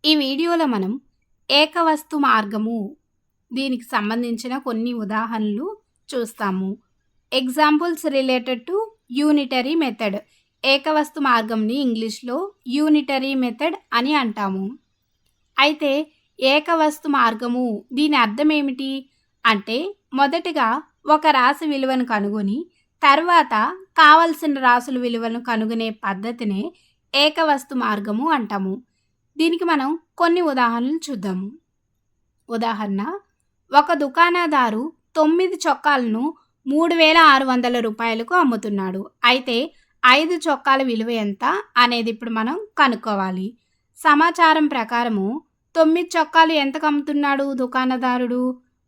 ఈ వీడియోలో మనం ఏకవస్తు మార్గము దీనికి సంబంధించిన కొన్ని ఉదాహరణలు చూస్తాము. Examples related to unitary method. ఏకవస్తు మార్గంని ఇంగ్లీష్లో యూనిటరీ మెథడ్ అని అంటాము. అయితే ఏకవస్తు మార్గము దీని అర్థం ఏమిటి అంటే, మొదటగా ఒక రాశి విలువను కనుగొని తర్వాత కావలసిన రాశుల విలువలను కనుగొనే పద్ధతినే ఏకవస్తు మార్గము అంటాము. దీనికి మనం కొన్ని ఉదాహరణలు చూద్దాము. ఉదాహరణ, ఒక దుకాణదారు 9 చొక్కాలను 3600 రూపాయలకు అమ్ముతున్నాడు. అయితే 5 చొక్కాల విలువ ఎంత అనేది ఇప్పుడు మనం కనుక్కోవాలి. సమాచారం ప్రకారము 9 చొక్కాలు ఎంతకు అమ్ముతున్నాడు దుకాణదారుడు?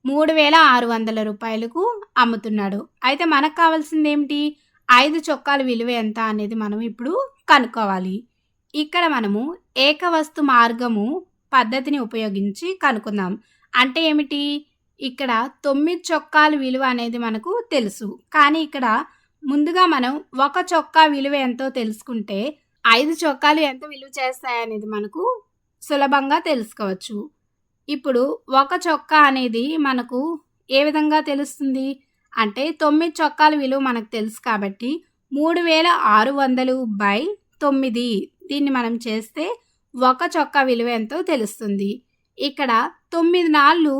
3600 రూపాయలకు అమ్ముతున్నాడు. అయితే మనకు కావాల్సింది ఏమిటి? 5 చొక్కాల విలువ ఎంత అనేది మనం ఇప్పుడు కనుక్కోవాలి. ఇక్కడ మనము ఏకవస్తు మార్గము పద్ధతిని ఉపయోగించి కనుక్కుందాం. అంటే ఏమిటి? ఇక్కడ 9 చొక్కాల విలువ అనేది మనకు తెలుసు. కానీ ఇక్కడ ముందుగా మనం ఒక చొక్కా విలువ ఎంతో తెలుసుకుంటే 5 చొక్కాలు ఎంత విలువ చేస్తాయనేది మనకు సులభంగా తెలుసుకోవచ్చు. ఇప్పుడు ఒక చొక్కా అనేది మనకు ఏ విధంగా తెలుస్తుంది అంటే, 9 చొక్కాల విలువ మనకు తెలుసు కాబట్టి 3600/9 దీన్ని మనం చేస్తే ఒక చొక్కా విలువ ఎంతో తెలుస్తుంది. ఇక్కడ 9 నాళ్ళు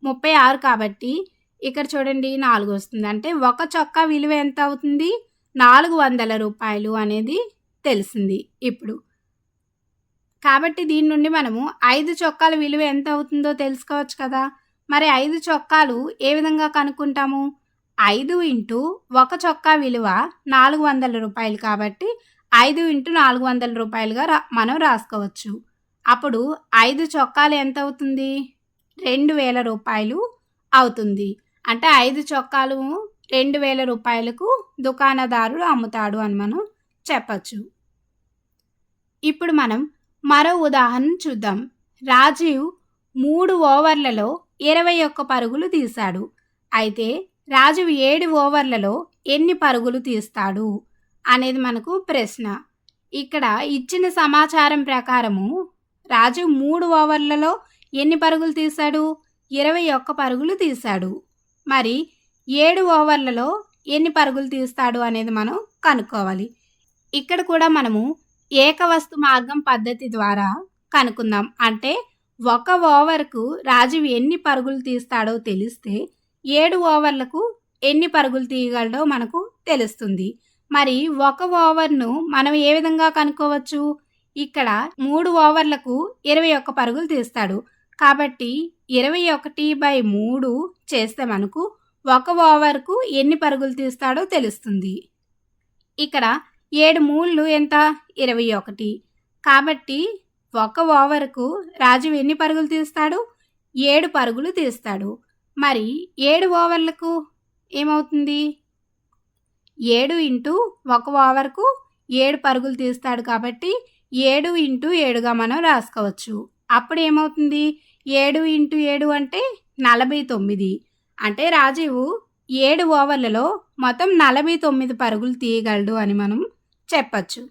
36 కాబట్టి ఇక్కడ చూడండి 4 వస్తుంది. అంటే ఒక చొక్కా విలువ ఎంత అవుతుంది? 400 రూపాయలు అనేది తెలిసింది ఇప్పుడు. కాబట్టి దీని నుండి మనము 5 చొక్కాల విలువ ఎంత అవుతుందో తెలుసుకోవచ్చు కదా. మరి 5 చొక్కాలు ఏ విధంగా కనుక్కుంటాము? 5 ఇంటూ ఒక చొక్కా విలువ 400 రూపాయలు కాబట్టి 5 ఇంటూ 400 రూపాయలుగా మనం రాసుకోవచ్చు. అప్పుడు 5 చొక్కాలు ఎంత అవుతుంది? 2000 రూపాయలు అవుతుంది. అంటే 5 చొక్కాలు 2000 రూపాయలకు దుకాణదారుడు అమ్ముతాడు అని మనం చెప్పచ్చు. ఇప్పుడు మనం మరో ఉదాహరణ చూద్దాం. రాజీవ్ 3 ఓవర్లలో 21 పరుగులు తీశాడు. అయితే రాజీవ్ 7 ఓవర్లలో ఎన్ని పరుగులు తీస్తాడు అనేది మనకు ప్రశ్న. ఇక్కడ ఇచ్చిన సమాచారం ప్రకారము రాజీవ్ 3 ఓవర్లలో ఎన్ని పరుగులు తీశాడు? 21 పరుగులు తీశాడు. మరి 7 ఓవర్లలో ఎన్ని పరుగులు తీస్తాడు అనేది మనం కనుక్కోవాలి. ఇక్కడ కూడా మనము ఏకవస్తు మార్గం పద్ధతి ద్వారా కనుక్కుందాం. అంటే ఒక ఓవర్కు రాజీవ్ ఎన్ని పరుగులు తీస్తాడో తెలిస్తే 7 ఓవర్లకు ఎన్ని పరుగులు తీయగలడో మనకు తెలుస్తుంది. మరి ఒక ఓవర్ను మనం ఏ విధంగా కనుక్కోవచ్చు? ఇక్కడ 3 ఓవర్లకు 21 పరుగులు తీస్తాడు కాబట్టి 21/3 చేస్తే మనకు ఒక ఓవర్కు ఎన్ని పరుగులు తీస్తాడో తెలుస్తుంది. ఇక్కడ 7 మూళ్ళు ఎంత? 21. కాబట్టి ఒక ఓవర్కు రాజీవ్ ఎన్ని పరుగులు తీస్తాడు? 7 పరుగులు తీస్తాడు. మరి 7 ఓవర్లకు ఏమవుతుంది? 7 ఇంటూ ఒక ఓవర్కు 7 పరుగులు తీస్తాడు కాబట్టి 7 ఇంటూ 7గా మనం రాసుకోవచ్చు. అప్పుడు ఏమవుతుంది? 7 ఇంటూ 7 అంటే 49. అంటే రాజీవ్ 7 ఓవర్లలో మొత్తం 49 పరుగులు తీయగలడు అని మనం చెప్పచ్చు.